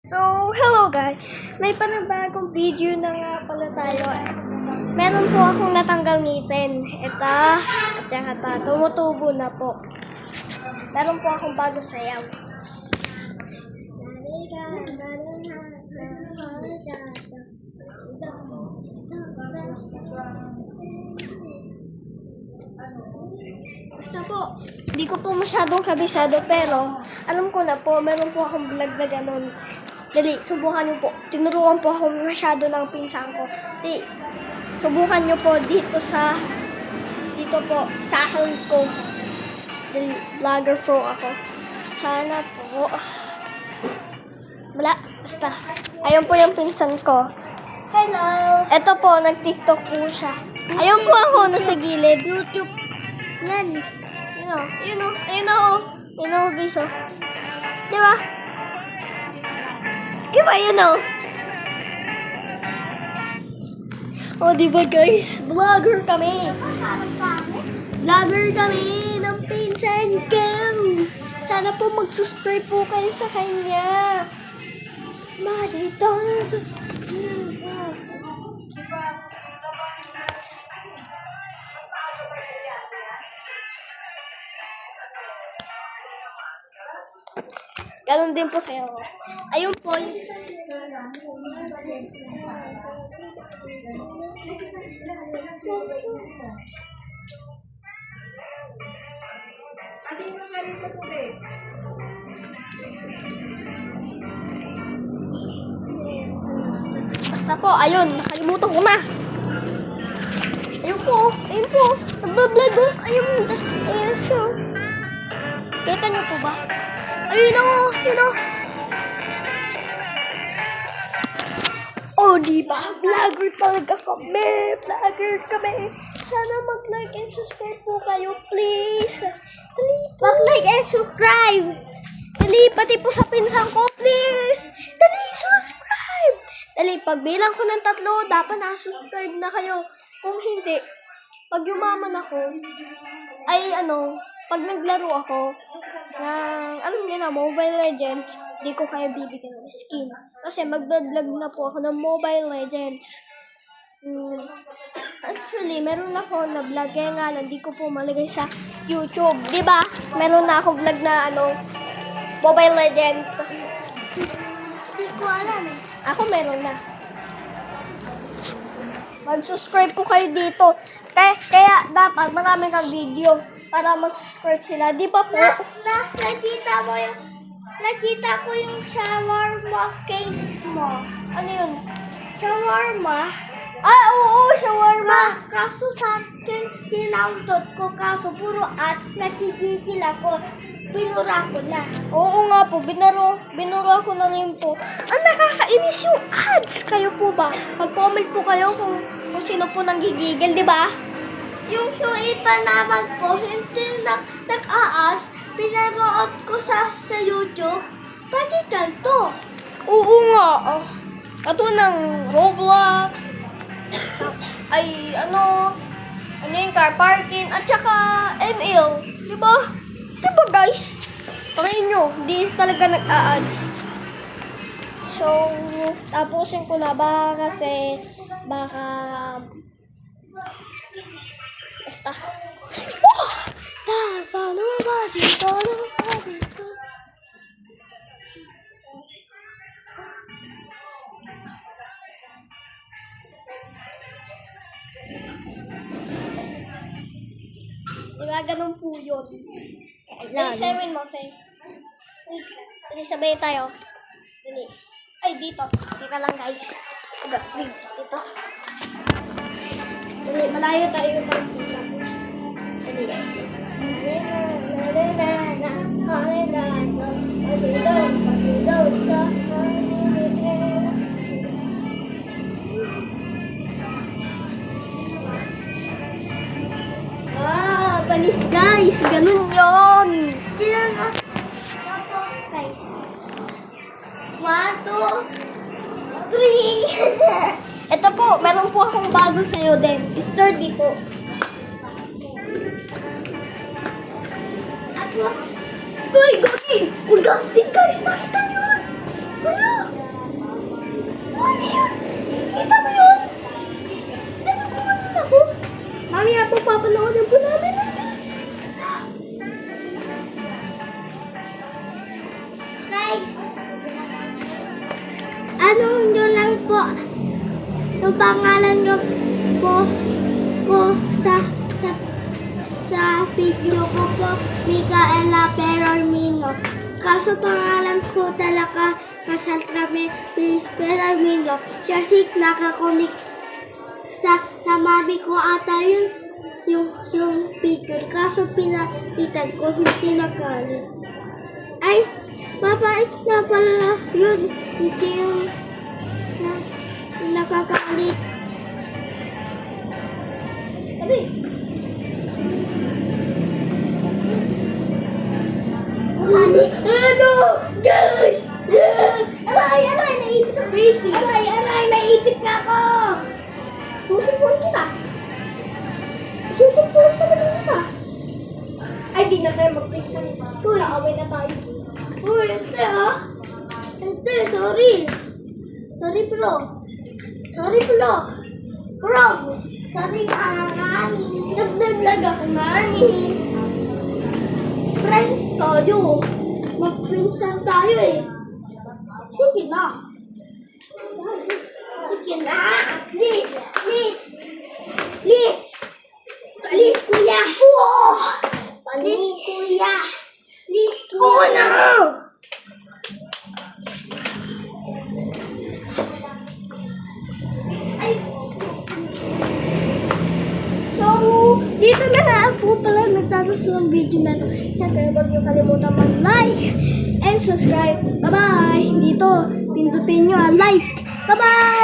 So, hello guys! May panibagong video na nga pala tayo. Meron po akong natanggal ngipin. Ito, at saka ito. Tumutubo na po. Meron po akong bagong sayaw. Basta po, hindi ko po masyadong kabisado pero alam ko na po, meron po akong vlog na ganun. Dali, subukan nyo po. Tinuruan po ako masyado ng pinsan ko. Di, subukan nyo po dito po, sa account ko. Dali, vlogger pro ako. Sana po. Wala, basta. Ayun po yung pinsan ko. Hello! Ito po, nag-TikTok po siya. Ayun po ako, nasa gilid. YouTube. Yan. Yun o, guys o. Diba? Yun o. O, diba guys? Vlogger kami. Vlogger kami ng pinsan ko. Sana po mag-subscribe po kayo sa kanya. Marito. Ganon din po sa'yo. Ayun po yung... Basta po, ayun. Nakalimutan ko na. Ayun po. Nagbablog ko. Ayun siya. Kita niyo po ba? Ayun o. Oh, diba? Vlogger talaga kami. Sana mag-like and subscribe po kayo, please. Dali, mag-like and subscribe. Dali, pati po sa pinsan ko, please. Dali, subscribe. Dali, pagbilang ko ng 3, dapat na-subscribe na kayo. Kung hindi, pag yumaman ako, pag naglaro ako ng, Mobile Legends, di ko kayo bibigyan ng skin. Kasi mag-vlog na po ako ng Mobile Legends. Actually, meron ako na vlog, kaya nga lang, di ko po malagay sa YouTube. Diba? Meron na ako vlog na, Mobile Legends. Di ko alam eh. Ako meron na. Mag-subscribe po kayo dito. Kaya dapat marami kang video para mag-subscribe sila. Di ba po? Nakita ko yung shawarma cakes mo. Ano yun? Shawarma? Oo, shawarma. Kaso sa akin, tinauntot ko. Kaso puro ads, nakikikil ako. Binura ko na. Oo nga po, binura ko na rin po. Ang nakakainis yung ads. Kayo po ba? Mag-comment po kayo kung sino po nanggigigil, di ba? Yung iba naman po, hindi nag-a-ads, pinaroon ko sa YouTube. Bakit ganito? Oo nga. Ito ng Roblox. Yung car parking, at saka ML. Diba? Diba guys? Try nyo, hindi talaga nag-a-ads. So, tapusin ko na basta. Dito. Diba, ganun po yun. Sawin mo, say. Dali, sabay tayo. Dali. Ay, dito. Dito lang, guys. Dito. Dali, malayo tayo. Dali. Panis guys, ganun yun. Guys. 1, 2, 3. Ito po, meron po akong bago sa'yo din. Sturdy po. Uy, Gogi! Huwag gasting guys! Nakita niyo yun! Wala! ano nyo lang po, yung pangalan nyo po sa video ko po, Micaela Perarmino. Kaso pangalan ko talaga Cassandra Perarmino. Kasi nakakunik sa mami ko ata yung picture. Kaso pinalitan ko, hindi nakalit. Ay, mabait na pala yun. Hindi yung nakakalit. Tabi. Ano? Guys! Aray! Naipit ako! Aray! Naipit na ako! Susumpulin kita! Susumpulin talaga kita! Ay, di na tayo mag-pinsan. Uy, away na tayo. Uy, ente ah! Ente, sorry! Sorry bro! Bro! Sorry ngani! Nag-vlog ako ngani! Friend tayo! Mag-pinsan tayo eh! Sige na! Please, kuya! Please, kuya! Oo na! So, dito na nga po pala nagtatapos ng video na ito. Siyempre, huwag niyo kalimutan mag-like and subscribe. Bye-bye! Dito, pindutin niyo ang like. Bye-bye!